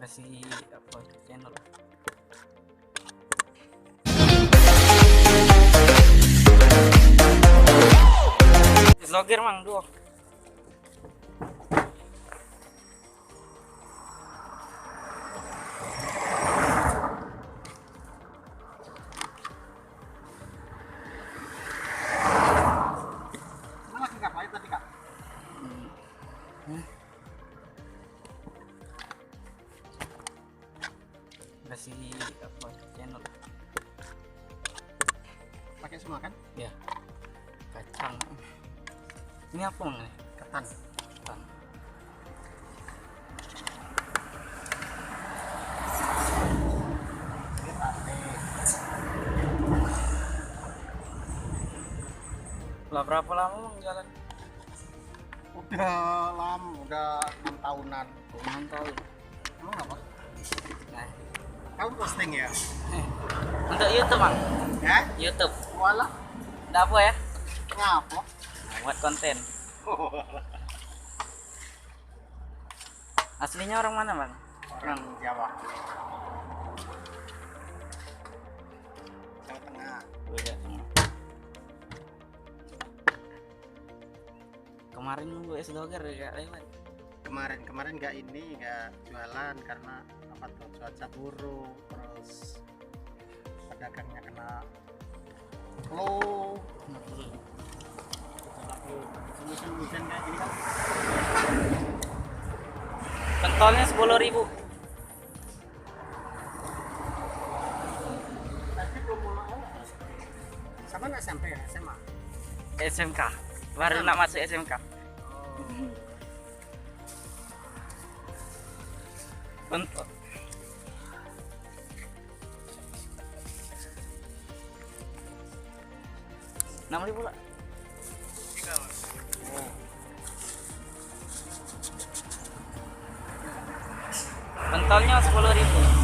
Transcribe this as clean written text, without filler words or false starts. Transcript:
kasih apa channel. Vlogger mang duo. Kasih apa channel. Pakai semua kan? Ya. Kacang. Ini apa mang? Ketan. Ketan. Lah berapa lama mang jalan? Udah lama, udah 6 tahunan. 6 tahun. Emang apa? Nah. Kamu posting ya? Untuk YouTube mang? Ya? YouTube. Walah, Udah apa ya? ngapa? Buat konten. Aslinya orang mana bang? Orang Jawa. Jawa Tengah. Beda. Kemarin nunggu es doger gak lewat. Kemarin nggak jualan karena apa tuh, cuaca buruk, terus pedagangnya kena flu. Musim-musim kayak gini kan. Pentolnya 10.000. Tapi belum mulai. Sama nggak SMP ya? SMA? SMK. Baru nak masuk SMK. Pentol. Rp6.000 lah. Pentolnya 10.000.